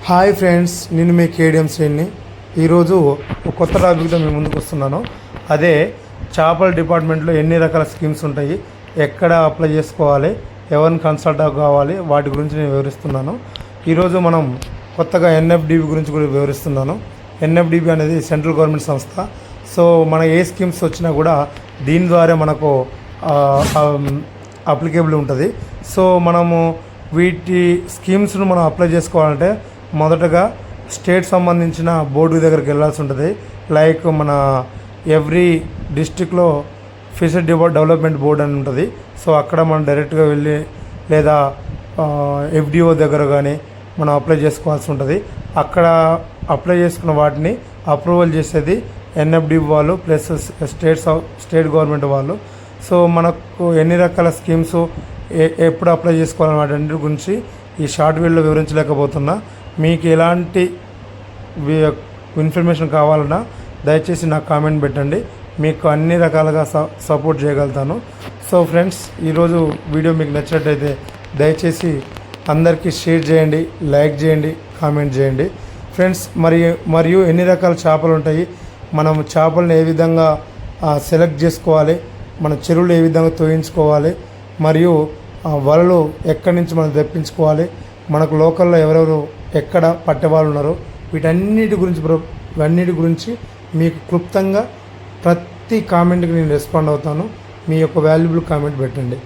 Hi friends, నేను మీ KDM శ్రేణిని. ఈరోజు ఒక కొత్త టాపిక్తో మేము ముందుకు వస్తున్నాను. అదే చేపల డిపార్ట్మెంట్లో ఎన్ని రకాల స్కీమ్స్ ఉంటాయి, ఎక్కడ అప్లై చేసుకోవాలి, ఎవరిని కన్సల్ట్ కావాలి, వాటి గురించి నేను వివరిస్తున్నాను. ఈరోజు మనం కొత్తగా ఎన్ఎఫ్డిబి గురించి కూడా వివరిస్తున్నాను. ఎన్ఎఫ్డిబి అనేది సెంట్రల్ గవర్నమెంట్ సంస్థ. సో మన ఏ స్కీమ్స్ వచ్చినా కూడా దీని ద్వారా మనకు అప్లికేబుల్ ఉంటుంది. సో మనము వీటి స్కీమ్స్ను మనం అప్లై చేసుకోవాలంటే మొదటగా స్టేట్ సంబంధించిన బోర్డు దగ్గరికి వెళ్ళాల్సి ఉంటుంది. లైక్ మన ఎవ్రీ డిస్ట్రిక్ట్లో ఫిషరీ డెవలప్మెంట్ బోర్డు అని ఉంటుంది. సో అక్కడ మనం డైరెక్ట్గా వెళ్ళి లేదా ఎఫ్డిఓ దగ్గర కానీ మనం అప్లై చేసుకోవాల్సి ఉంటుంది. అక్కడ అప్లై చేసుకున్న వాటిని అప్రూవల్ చేసేది ఎన్ఎఫ్డి వాళ్ళు ప్లస్ స్టేట్ గవర్నమెంట్ వాళ్ళు. సో మనకు ఎన్ని రకాల స్కీమ్స్ ఎప్పుడు అప్లై చేసుకోవాలని వాటి గురించి ఈ షార్ట్ వీడియోలో వివరించలేకపోతున్నా. మీకు ఎలాంటి ఇన్ఫర్మేషన్ కావాలన్నా దయచేసి నాకు కామెంట్ పెట్టండి, మీకు అన్ని రకాలుగా సపోర్ట్ చేయగలుగుతాను. సో ఫ్రెండ్స్, ఈరోజు వీడియో మీకు నచ్చినట్టయితే దయచేసి అందరికీ షేర్ చేయండి, లైక్ చేయండి, కామెంట్ చేయండి ఫ్రెండ్స్. మరియు ఎన్ని రకాల చేపలు ఉంటాయి, మనం చేపలను ఏ విధంగా సెలెక్ట్ చేసుకోవాలి, మన చెరువులు ఏ విధంగా తోయించుకోవాలి, మరియు వలలు ఎక్కడి నుంచి మనం తెప్పించుకోవాలి, మనకు లోకల్లో ఎవరెవరు ఎక్కడ పట్టేవాళ్ళు ఉన్నారో వీటన్నిటి గురించి మీకు క్లుప్తంగా ప్రతి కామెంట్కి నేను రెస్పాండ్ అవుతాను. మీ యొక్క వాల్యుబుల్ కామెంట్ పెట్టండి.